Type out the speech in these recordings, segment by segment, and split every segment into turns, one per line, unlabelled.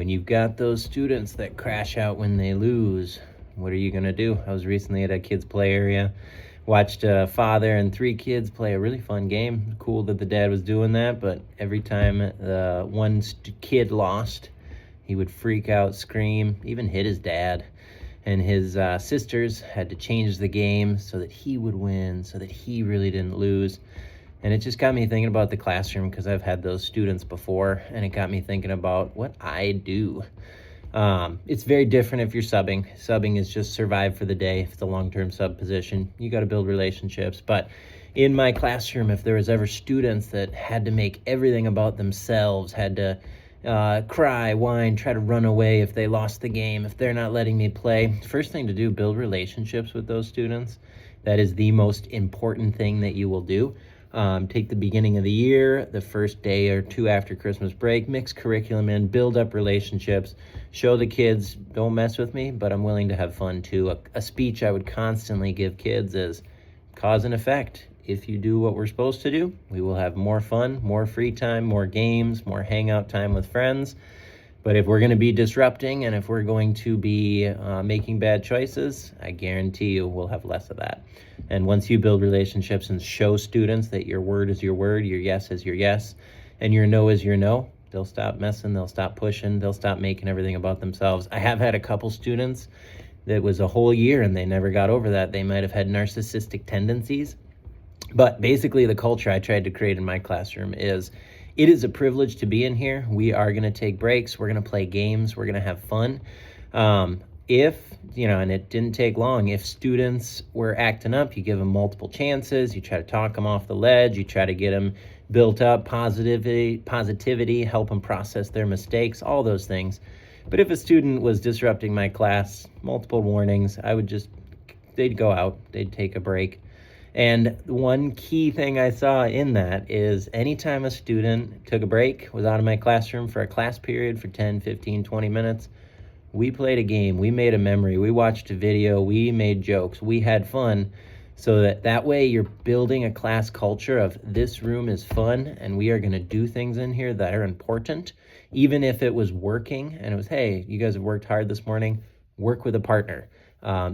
When you've got those students that crash out when they lose, what are you going to do? I was recently at a kids' play area, watched a father and three kids play a really fun game. Cool that the dad was doing that, but every time the one kid lost, he would freak out, scream, even hit his dad. And his sisters had to change the game so that he would win, so that he really didn't lose. And it just got me thinking about the classroom because I've had those students before, and it got me thinking about what I do. It's very different if you're subbing. Subbing is just survive for the day. If it's a long-term sub position, you got to build relationships. But in my classroom, if there was ever students that had to make everything about themselves, had to cry, whine, try to run away if they lost the game, if they're not letting me play, first thing to do, build relationships with those students. That is the most important thing that you will do. Take the beginning of the year, the first day or two after Christmas break, mix curriculum in, build up relationships, show the kids, don't mess with me, but I'm willing to have fun too. A speech I would constantly give kids is cause and effect. If you do what we're supposed to do, we will have more fun, more free time, more games, more hangout time with friends. But if we're going to be disrupting and if we're going to be making bad choices, I guarantee you we'll have less of that. And once you build relationships and show students that your word is your word, your yes is your yes, and your no is your no, they'll stop messing, they'll stop pushing, they'll stop making everything about themselves. I have had a couple students that was a whole year and they never got over that. They might have had narcissistic tendencies. But basically the culture I tried to create in my classroom is it is a privilege to be in here. We are going to take breaks. We're going to play games. We're going to have fun. And it didn't take long, if students were acting up, you give them multiple chances. You try to talk them off the ledge. You try to get them built up, positivity, help them process their mistakes, all those things. But if a student was disrupting my class, multiple warnings, they'd go out, they'd take a break. And one key thing I saw in that is anytime a student took a break, was out of my classroom for a class period for 10, 15, 20 minutes, we played a game, we made a memory, we watched a video, we made jokes, we had fun, so that way you're building a class culture of this room is fun and we are going to do things in here that are important. Even if it was working and it was, hey, you guys have worked hard this morning, work with a partner.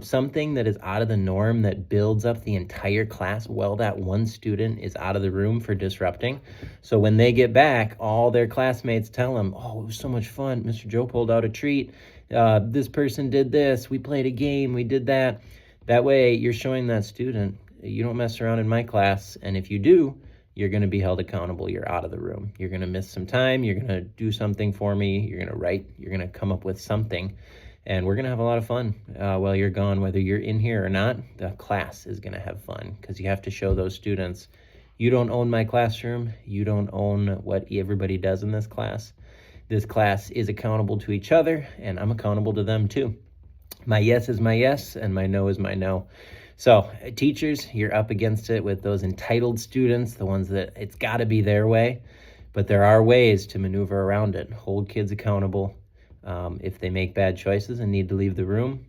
Something that is out of the norm that builds up the entire class. Well, that one student is out of the room for disrupting. So when they get back, all their classmates tell them, oh, it was so much fun. Mr. Joe pulled out a treat. This person did this. We played a game. We did that. That way you're showing that student, you don't mess around in my class. And if you do, you're going to be held accountable. You're out of the room. You're going to miss some time. You're going to do something for me. You're going to write. You're going to come up with something. And we're going to have a lot of fun while you're gone. Whether you're in here or not, the class is going to have fun because you have to show those students, you don't own my classroom. You don't own what everybody does in this class. This class is accountable to each other, and I'm accountable to them too. My yes is my yes, and my no is my no. So teachers, you're up against it with those entitled students, the ones that it's got to be their way. But there are ways to maneuver around it. Hold kids accountable. If they make bad choices and need to leave the room,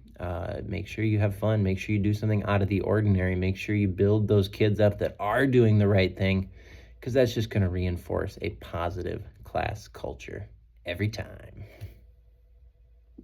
make sure you have fun. Make sure you do something out of the ordinary. Make sure you build those kids up that are doing the right thing, because that's just going to reinforce a positive class culture every time.